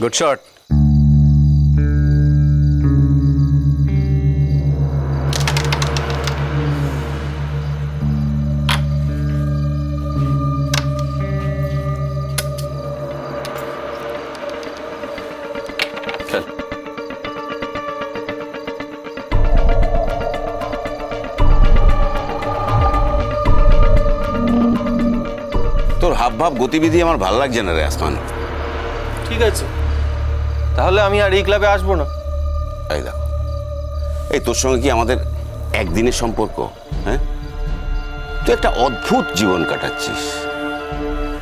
Good shot. তোর হাবভাব গতিবিধি আমার ভালো লাগছে না রে আসমান। ঠিক আছে, তাহলে আমি আর এই ক্লাবে আসবো না। এই দেখো, এই তোর সঙ্গে কি আমাদের একদিনের সম্পর্ক? হ্যাঁ, তুই একটা অদ্ভুত জীবন কাটাচ্ছিস।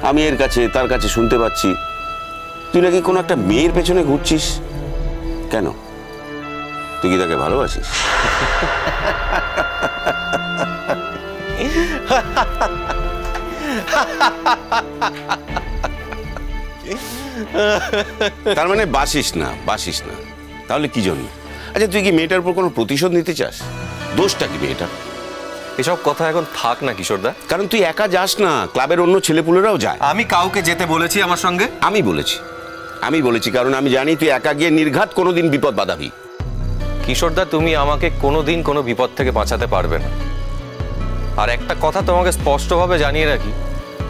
আমি এর কাছে তার কাছে শুনতে পাচ্ছি তুই নাকি কোনো একটা মেয়ের পেছনে ঘুরছিস। কেন, তুই কি তাকে ভালোবাসিস? তার মানে বাসিস না, বাসিস না। তাহলে কি জন্য? আচ্ছা, তুই কি মেয়েটার উপর কোনো প্রতিশোধ নিতে চাস? দোষটা কি মেয়েটার? এসব কথা এখন থাক না কিশোরদা। কারণ তুই একা যাস না, ক্লাবের অন্য ছেলেপুলেরাও যায়। আমি কাউকে যেতে বলেছি আমার সঙ্গে? আমি বলেছি কারণ আমি জানি তুই একা গিয়ে নির্ঘাত কোনোদিন বিপদ বাঁধাবি। কিশোরদা, তুমি আমাকে কোনোদিন কোনো বিপদ থেকে বাঁচাতে পারবে না। আর একটা কথা তোমাকে স্পষ্টভাবে জানিয়ে রাখি,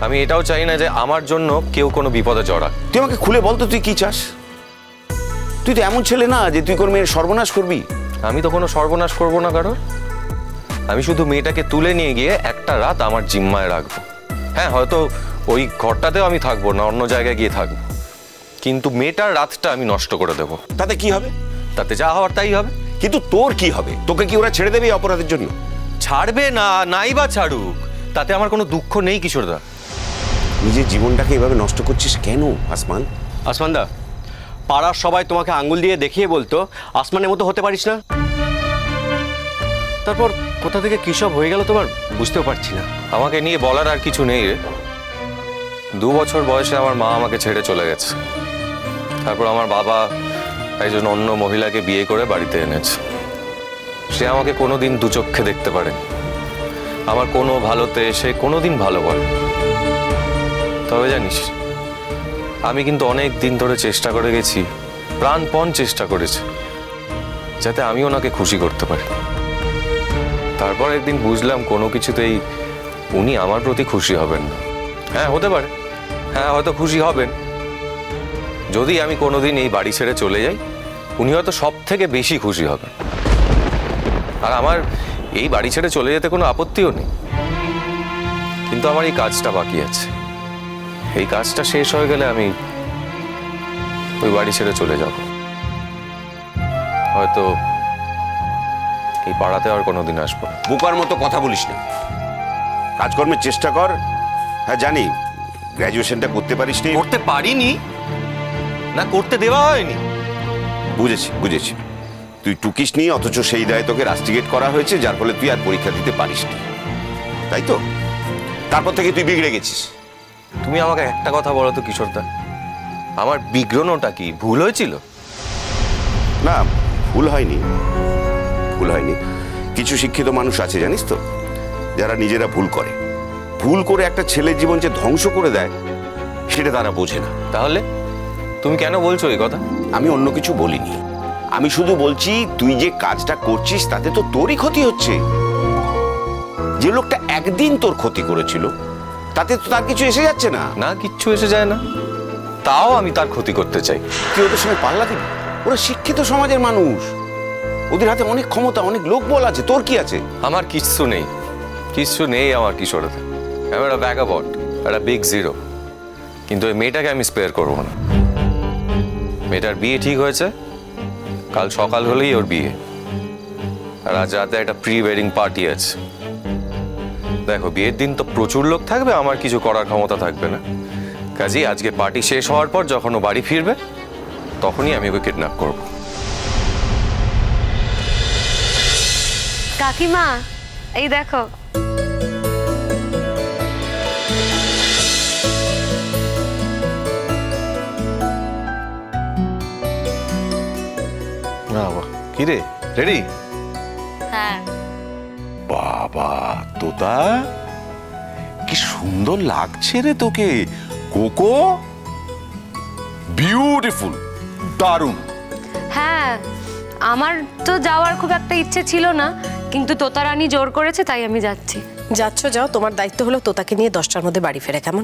আমি এটাও চাই না যে আমার জন্য কেউ কোনো বিপদে জড়াক। তুই আমাকে খুলে বলতো তুই কি চাস? তুই তো এমন ছেলে না যে তুই কোনো মেয়ের সর্বনাশ করবি। আমি তো কোনো সর্বনাশ করবো না কারোর। আমি শুধু মেয়েটাকে তুলে নিয়ে গিয়ে একটা রাত আমার জিম্মায় রাখবো। হ্যাঁ, হয়তো ওই ঘরটাতেও আমি থাকবো না, অন্য জায়গায় গিয়ে থাকবো, কিন্তু মেয়েটার রাতটা আমি নষ্ট করে দেবো। তাতে কি হবে? তাতে যা হওয়ার তাই হবে। কিন্তু তোর কি হবে? তোকে কি ওরা ছেড়ে দেবে এই অপরাধের জন্য? ছাড়বে না, নাই বা ছাড়ুক, তাতে আমার কোনো দুঃখ নেই কিশোরদা। নিজের জীবনটাকে এভাবে নষ্ট করছিস কেন আসমান? আসমানদা, পাড়ার সবাই তোমাকে আঙ্গুল দিয়ে দেখিয়ে বলতো আসমানের মতো হতে পারিস না। তারপর কোথা থেকে কী সব হয়ে গেল তোমার বুঝতেও পারছি না। আমাকে নিয়ে বলার আর কিছু নেই রে। 2 বছর বয়সে আমার মা আমাকে ছেড়ে চলে গেছে। তারপর আমার বাবা একজন অন্য মহিলাকে বিয়ে করে বাড়িতে এনেছে। সে আমাকে কোনোদিন দু চক্ষে দেখতে পারেনি। আমার কোনো ভালোতে সে কোনোদিন ভালো বলে। তবে জানিস, আমি কিন্তু অনেক দিন ধরে চেষ্টা করে গেছি, প্রাণপণ চেষ্টা করেছি, যাতে আমি ওনাকে খুশি করতে পারি। তারপর একদিন বুঝলাম কোনো কিছুতেই উনি আমার প্রতি খুশি হবেন না। হ্যাঁ, হতে পারে, হ্যাঁ হয়তো খুশি হবেন যদি আমি কোনোদিন এই বাড়ি ছেড়ে চলে যাই। উনি হয়তো সব থেকে বেশি খুশি হবেন। আর আমার এই বাড়ি ছেড়ে চলে যেতে কোনো আপত্তিও নেই, কিন্তু আমার এই কাজটা বাকি আছে। এই কাজটা শেষ হয়ে গেলে আমি ওই বাড়ি ছেড়ে চলে যাব। হয়তো এই পাড়াতে আর কোনোদিন আসবো না। বোকার মতো কথা বলিস না, কাজকর্মের চেষ্টা কর। হ্যাঁ জানি গ্র্যাজুয়েশনটা করতে পারিস নি। করতে পারিনি না, করতে দেওয়া হয়নি। বুঝেছি তুই টুকিস নি, অথচ সেই দায়ে তোকে রাস্টিগেট করা হয়েছে, যার ফলে তুই আর পরীক্ষা দিতে পারিস নি, তাই তো? তারপর থেকে তুই বিগড়ে গেছিস। তুমি আমাকে একটা কথা বলো তো কিশোরদা, আমার বিগ্রহটা কি ভুল হয়েছিল? না, ভুল হয়নি। কিছু শিক্ষিত মানুষ আছে জানিস তো, যারা নিজেরা ভুল করে একটা ছেলের জীবন যে ধ্বংস করে দেয় সেটা তারা বোঝে না। তাহলে তুমি কেন বলছো এই কথা? আমি অন্য কিছু বলিনি, আমি শুধু বলছি তুই যে কাজটা করছিস তাতে তো তোরই ক্ষতি হচ্ছে। যে লোকটা একদিন তোর ক্ষতি করেছিল তাতে তো তার কিছু এসে যাচ্ছে না। না, কিচ্ছু এসে যায় না, তাও আমি তার ক্ষতি করতে চাই। তুই ওদের সঙ্গে পাল্লা দিবি? ওরা শিক্ষিত সমাজের মানুষ, ওদের হাতে অনেক ক্ষমতা, অনেক লোকবল আছে। তোর কি আছে? আমার কিচ্ছু নেই আমার কিশোরদা। আমি একটা ব্যাকআপট, একটা বিগ জিরো। কিন্তু ওই মেয়েটাকে আমি স্পেয়ার করবো না। মেয়েটার বিয়ে ঠিক হয়েছে, কাল সকাল হলেই ওর বিয়ে, আর আজ রাতে একটা প্রি ওয়েডিং পার্টি আছে। দেখো, বিয়ের দিন তো প্রচুর লোক থাকবে, আমার কিছু করার ক্ষমতা থাকবে না। কাজেই আজকে পার্টি শেষ হওয়ার পর যখন ও বাড়ি ফিরবে তখনই আমি ওকে কিডন্যাপ করব। কাকিমা, এই দেখো। কি রে, রেডি? হ্যাঁ। বাবা তোতা, কি সুন্দর লাগছে রে তোকে। Cocoa, beautiful. দারুণ। হ্যাঁ, আমার তো যাওয়ার খুব একটা ইচ্ছে ছিল না, কিন্তু তোতা রানী জোর করেছে তাই আমি যাচ্ছি। যাচ্ছ যাও, তোমার দায়িত্ব হলো তোতাকে নিয়ে 10টার মধ্যে বাড়ি ফেরে, কেমন?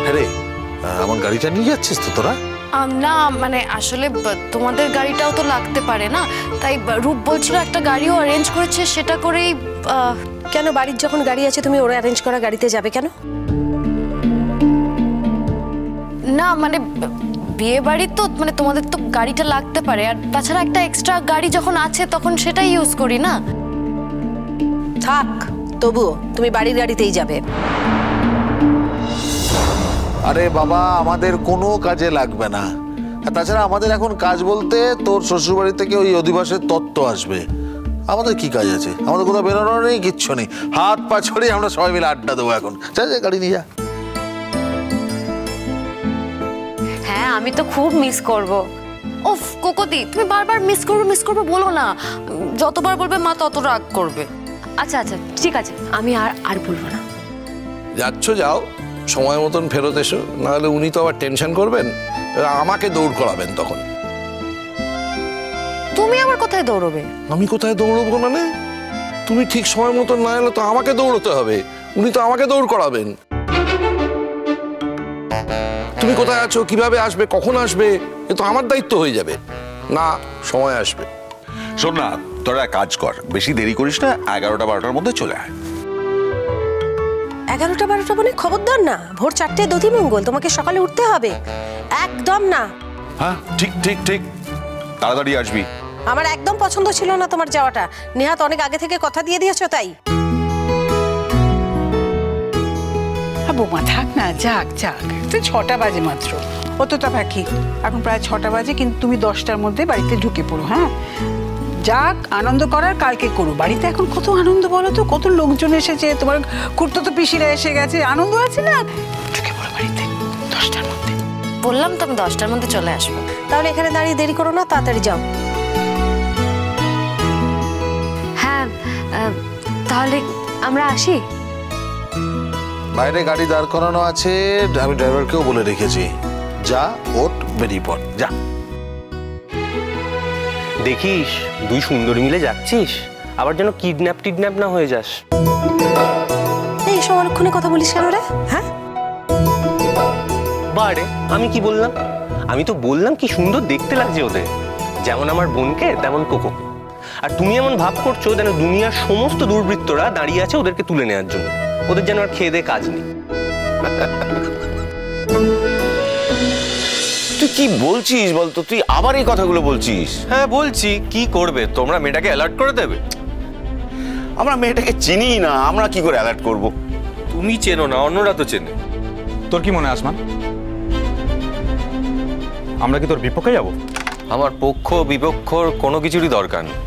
হ্যাঁ রে, আমার গাড়িটা নিয়ে যাচ্ছিস তো তোরা? না মানে আসলে তোমাদের গাড়িটাও তো লাগতে পারে না, তাই রূপ বলছিল একটা গাড়িও অ্যারেঞ্জ করেছে, সেটা করেই কেন, বাড়ির যখন গাড়ি আছে তুমি ওরা অ্যারেঞ্জ করা গাড়িতে যাবে কেন? না মানে বিয়ে বাড়ি তো মানে তোমাদের তো গাড়িটা লাগতে পারে, আর তাছাড়া একটা এক্সট্রা গাড়ি যখন আছে তখন সেটাই ইউজ করি না। থাক, তবুও তুমি বাড়ির গাড়িতেই যাবে। আরে বাবা, আমাদের কোনো কাজে লাগবে না। আর তাছাড়া আমাদের এখন কাজ বলতে তোর শ্বশুরবাড়ি থেকে ওই অধিবাসের তত্ত্ব আসবে। আমাদের কি কাজ আছে? আমাদের কোথাও বেরোনোর নেই, কিচ্ছু নেই। হাত পা ছড়িয়ে আমরা সবাই মিলে আড্ডা দেবো এখন। যা যা, গাড়ি নিয়ে যা। হ্যাঁ, আমি তো খুব মিস করব। ওফ কোকোদি, তুমি বারবার মিস করবো বলো না, যতবার বলবে মা তত রাগ করবে। আচ্ছা আচ্ছা, ঠিক আছে, আমি আর বলবো না। যাচ্ছ যাও, সময় মতন ফেরত এসো, নাহলে উনি তো আবার টেনশন করবেন, আমাকে দৌড় করাবেন তখন। তুমি আবার কোথায় দৌড়বে? আমি কোথায় দৌড়বো মানে? তুমি ঠিক সময় মতন না এলে তো আমাকে দৌড়তে হবে, উনি তো আমাকে দৌড় করাবেন। তুমি কোথায় আছো, কিভাবে আসবে, কখন আসবে, এ তো আমার দায়িত্ব হয়ে যাবে। না, সময় আসবে। শোন না, তোরা এক কাজ কর, বেশি দেরি করিস না, 11টা 12টার মধ্যে চলে আয়। 11টা 12টা মানে খবরদার না, ভোর 4টে দধিমঙ্গল, তোমাকে সকালে উঠতে হবে, একদম না। হ্যাঁ, ঠিক ঠিক ঠিক, তাড়াতাড়ি আসবি। আমার একদম পছন্দ ছিল না তোমার যাওয়াটা, নেহাত অনেক আগে থেকে কথা দিয়ে দিয়েছো তাই। বৌমা থাক না, যাক যাক, তো 6টা বাজে মাত্র, অতটা বাকি, এখন প্রায় 6টা বাজে, কিন্তু তুমি 10টার মধ্যে বাড়িতে ঢুকে পড়ো। হ্যাঁ, যাক, আনন্দ করার কালকে করো। বাড়িতে এখন কত আনন্দ বলো তো, কত লোকজন এসেছে, তোমার খুড়তো পিসিরা এসে গেছে, আনন্দ আছে না? ঢুকে পড়ো বাড়িতে 10টার মধ্যে। বললাম তো আমি 10টার মধ্যে চলে আসবো। তাহলে এখানে দাঁড়িয়ে দেরি করো না, তাড়াতাড়ি যাও। হ্যাঁ, তাহলে আমরা আসি। বাইরে গাড়ি দাঁড় করানো আছে, আমি ড্রাইভারকেও বলে রেখেছি। যা, ওঠ, বেরিয়ে পড়, যা। দেখিস, দুই সুন্দরী মিলে যাচ্ছিস, আবার যেন কিডন্যাপ না হয়ে যাস। এই সব অলক্ষণে কথা বলিস কেন রে? হ্যাঁ, বারে আমি কি বললাম? আমি তো বললাম কি সুন্দর দেখতে লাগছে ওদের, যেমন আমার বোনকে তেমন কোকোকে। আর তুমি এমন ভাব করছো যেন দুনিয়ার সমস্ত দুর্বৃত্তরা দাঁড়িয়ে আছে ওদেরকে তুলে নেওয়ার জন্য, ওদের যেন আর খেয়ে দেয়ে কাজ নেই। তুই কি বলছিস বলতো? তুই আবার এই কথাগুলো বলছিস? হ্যাঁ বলছি, কি করবে তোমরা? মেয়েটাকে অ্যালার্ট করে দেবে? আমরা মেয়েটাকে চিনি না, আমরা কি করে অ্যালার্ট করব? তুমি চেনো না, অন্যরা তো চেনে। তোর কি মনে হয় আসমান, আমরা কি তোর বিপক্ষে যাব? আমার পক্ষ বিপক্ষর কোনো কিছুরই দরকার নেই।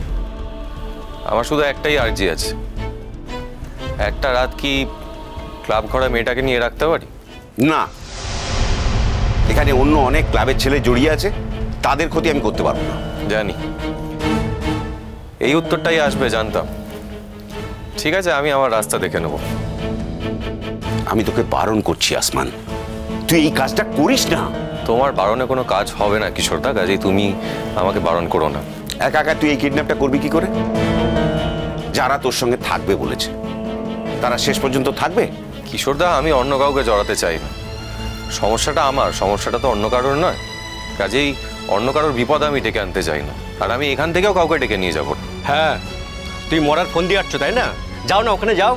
আমার শুধু একটাই আর্জি আছে, একটা রাত কি ক্লাব ঘরে মেয়েটাকে নিয়ে রাখতে পারি? না, এখানে অন্য অনেক ক্লাবের ছেলে জড়িয়ে আছে, তাদের ক্ষতি আমি করতে পারবো না। জানি এই উত্তরটাই আসবে, জানতাম। ঠিক আছে, আমি আমার রাস্তা দেখে নেব। আমি তোকে বারণ করছি আসমান, তুই এই কাজটা করিস না। তোমার বারণে কোনো কাজ হবে না কিশোরদা, কাজেই তুমি আমাকে বারণ করো না। একা একা তুই এই কিডন্যাপটা করবি কি করে? যারা তোর সঙ্গে থাকবে বলেছে তারা শেষ পর্যন্ত থাকবে? কিশোরদা, আমি অন্য কাউকে জড়াতে চাই না। সমস্যাটা আমার, সমস্যাটা তো অন্য কারোর নয়। কাজেই অন্য কারোর বিপদ আমি ডেকে আনতে চাই না, আর আমি এখান থেকেও কাউকে ডেকে নিয়ে যাবো। হ্যাঁ, তুই মরার ফোন দিয়ে আসছো তাই না? যাও না, ওখানে যাও।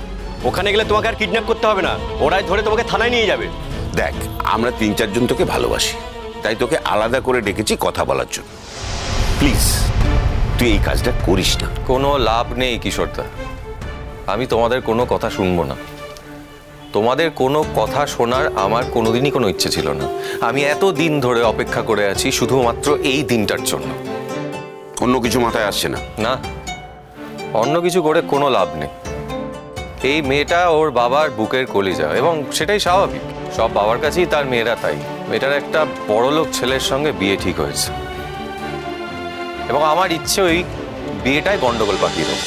ওখানে গেলে তোমাকে আর কিডন্যাপ করতে হবে না, ওরাই ধরে তোমাকে থানায় নিয়ে যাবে। দেখ, আমরা 3-4 জন তোকে ভালোবাসি, তাই তোকে আলাদা করে ডেকেছি কথা বলার জন্য। প্লিজ তুই এই কাজটা করিস না। কোনো লাভ নেই কিশোরদা, আমি তোমাদের কোনো কথা শুনবো না। তোমাদের কোনো কথা শোনার আমার কোনোদিনই কোনো ইচ্ছে ছিল না। আমি এত দিন ধরে অপেক্ষা করে আছি শুধুমাত্র এই দিনটার জন্য। অন্য কিছু মাথায় আসছে না? না, অন্য কিছু করে কোনো লাভ নেই। এই মেয়েটা ওর বাবার বুকের কলিজা, এবং সেটাই স্বাভাবিক। সব বাবার কাছেই তার মেয়েরা তাই। মেয়েটার একটা বড়লোক ছেলের সঙ্গে বিয়ে ঠিক হয়েছে, এবং আমার ইচ্ছে ওই বিয়েটাই গন্ডগোল পাকিয়ে দেবো।